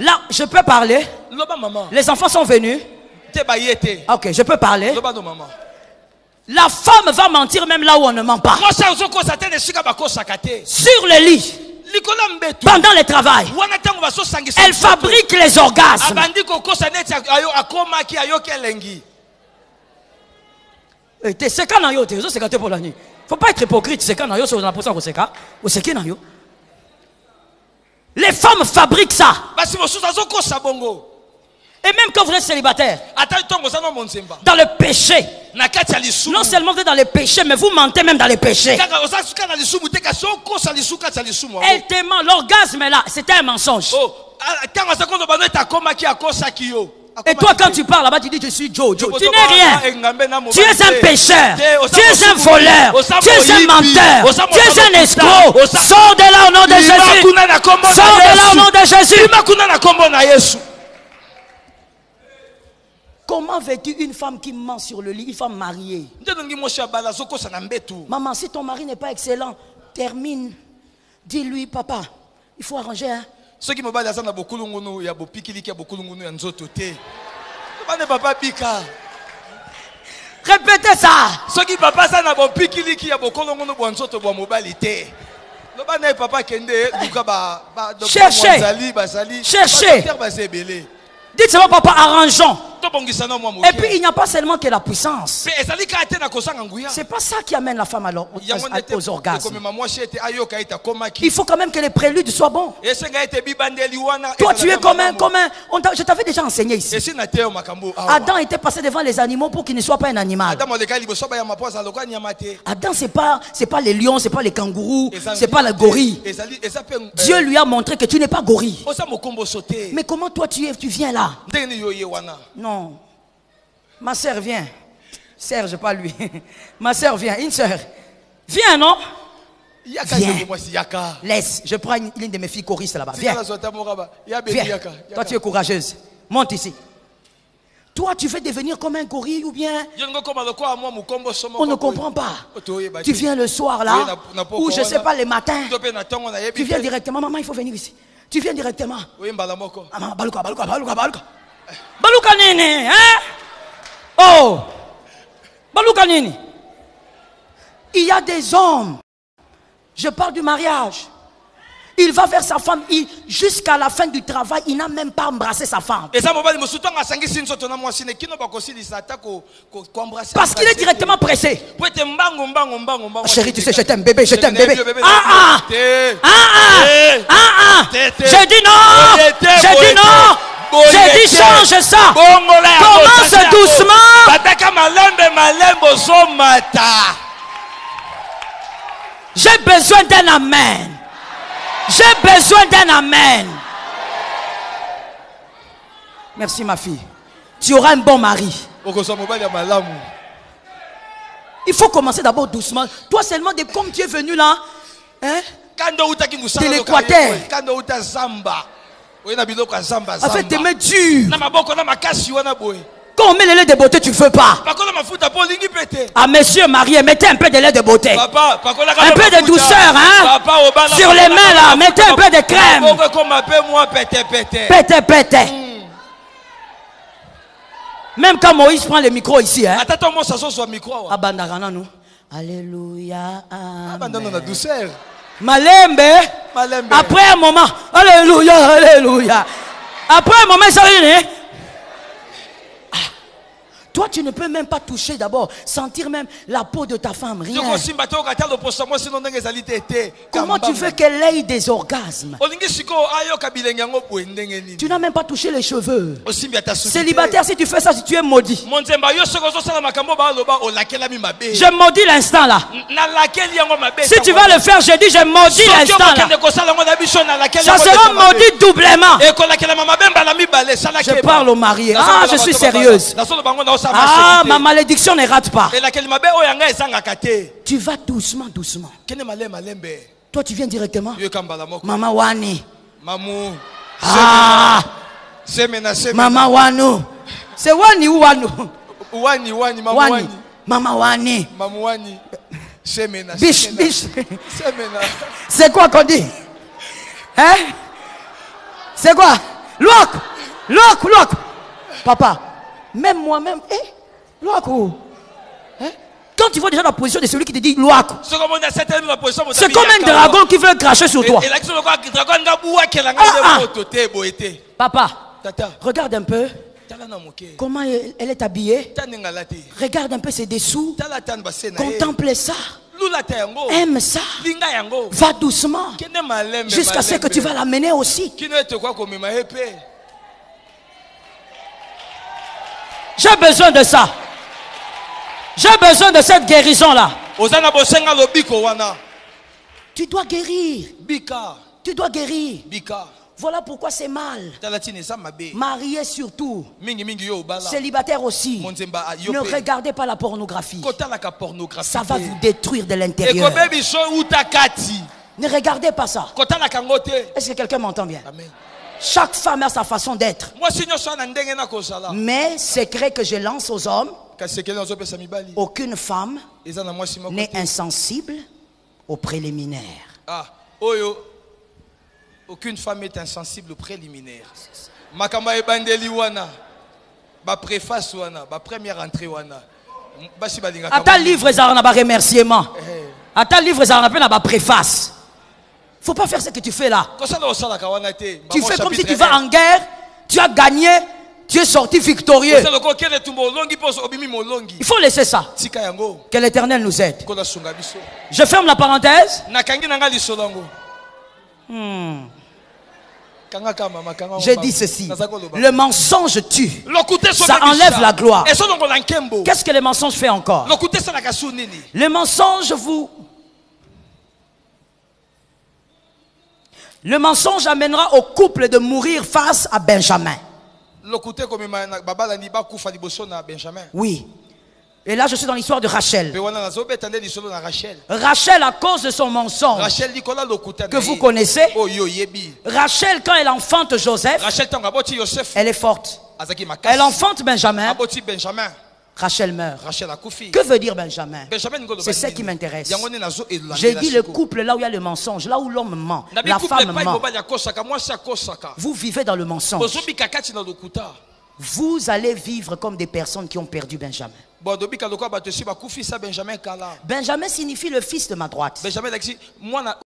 Là, je peux parler. Les enfants sont venus. Ok, je peux parler. La femme va mentir même là où on ne ment pas. Sur le lit. Pendant le travail. Elle fabrique les orgasmes. Faut pas être hypocrite. Les femmes fabriquent ça. Et même quand vous êtes célibataire, dans le péché, non seulement vous êtes dans le péché, mais vous mentez même dans le péché. Elle te ment, l'orgasme est là, c'était un mensonge. Et toi quand tu parles là-bas, tu dis je suis Joe. Tu n'es rien. Tu es un pécheur, tu es un voleur, tu es un menteur, tu es un escroc. Sors de là au nom de Jésus. Sors de là au nom de Jésus. Comment veux-tu une femme qui ment sur le lit, une femme mariée? Maman, si ton mari n'est pas excellent, termine. Dis-lui, papa, il faut arranger. Hein? Répétez ça. Cherchez. Cherchez. Dites seulement papa, arrangeons. Et puis il n'y a pas seulement que la puissance. C'est pas ça qui amène la femme alors aux orgasmes. Il faut quand même que les préludes soient bons. Toi tu es comme un je t'avais déjà enseigné ici. Adam était passé devant les animaux pour qu'il ne soit pas un animal. Adam c'est pas les lions, c'est pas les kangourous, c'est pas le gorille. Dieu lui a montré que tu n'es pas gorille. Mais comment toi tu viens là? Non. Ma soeur vient. Serge, pas lui. Ma soeur vient. Une soeur. Viens, non? Viens. Laisse. Je prends l'une de mes filles choristes là-bas. Viens. Viens. Toi, tu es courageuse. Monte ici. Toi, tu veux devenir comme un gorille ou bien... On ne comprend pas. Tu viens le soir là, ou je ne sais pas, le matin. Tu viens directement. Maman, il faut venir ici. Tu viens directement. Maman, baluka. Baluka nini, hein? Oh! Baluka nini? Il y a des hommes. Je parle du mariage. Il va vers sa femme, jusqu'à la fin du travail, il n'a même pas embrassé sa femme. Parce qu'il est directement pressé. Chérie, tu sais, je t'aime, bébé, je t'aime, bébé. J'ai dit non. J'ai dit non. J'ai dit change ça. Commence doucement. J'ai besoin d'un amen. J'ai besoin d'un amen. Merci ma fille. Tu auras un bon mari. Il faut commencer d'abord doucement. Toi seulement, comme tu es venu là, hein, de l'Équateur, afin de me dur. Quand on met le lait de beauté, tu ne veux pas. Ah, monsieur marié, mettez un peu de lait de beauté. Un peu de douceur, hein. Sur les mains là, mettez un peu de crème. Pété. Même quand Moïse prend le micro ici, hein. Abandarana nous. Alléluia. Malembe. Après un moment, alléluia. Après un moment, ça va venir. Toi, tu ne peux même pas toucher d'abord, sentir même la peau de ta femme, rien. Comment tu veux qu'elle ait des orgasmes? Tu n'as même pas touché les cheveux. Célibataire, si tu fais ça, si tu es maudit. Je maudis l'instant là. Si tu vas le faire, je dis je maudis l'instant là. Ça sera maudit doublement. Je parle au marié. Ah, je suis sérieuse. Ah, ma malédiction ne rate pas. Tu vas doucement. Toi, tu viens directement. Maman Wani. Ah, Maman Wanu. C'est Wani ou Wanu? Wani. Maman Wani. Biche. Semena. C'est quoi qu'on dit? Hein? C'est quoi? Look. Papa, même moi-même, look. Quand tu vois déjà la position de celui qui te dit loak, c'est comme un dragon qui veut cracher sur toi. Papa, regarde un peu comment elle est habillée. Regarde un peu ses dessous. Contemple ça. Aime ça. Va doucement jusqu'à ce que tu vas l'amener aussi. J'ai besoin de ça. J'ai besoin de cette guérison-là. Tu dois guérir. Tu dois guérir. Voilà pourquoi c'est mal. Marié surtout. Célibataire aussi. Ne regardez pas la pornographie. Ça va vous détruire de l'intérieur. Ne regardez pas ça. Est-ce que quelqu'un m'entend bien? Amen. Chaque femme a sa façon d'être. Mais secret que je lance aux hommes: aucune femme n'est insensible aux préliminaires. Aucune femme est insensible aux préliminaires. Makamba ebandeli wana, ba préface wana, ba première entrée wana. Ata livre ça on a ba remerciement. Ata livre ça on a pas ba préface. Faut pas faire ce que tu fais là. Tu fais comme si tu vas en guerre, tu as gagné, tu es sorti victorieux. Il faut laisser ça. Que l'Éternel nous aide. Je ferme la parenthèse. Je dis ceci: le mensonge tue, ça enlève la gloire. Qu'est-ce que le mensonge fait encore? Le mensonge Le mensonge amènera au couple de mourir face à Benjamin. Oui. Et là, je suis dans l'histoire de Rachel. Rachel, à cause de son mensonge que vous connaissez, Rachel, quand elle enfante Joseph, elle est forte. Elle enfante Benjamin. Rachel meurt. Que veut dire Benjamin? C'est ce qui m'intéresse. J'ai dit le couple là où il y a le mensonge, là où l'homme ment, la femme ment. Vous vivez dans le mensonge. Vous allez vivre comme des personnes qui ont perdu Benjamin. Benjamin signifie le fils de ma droite.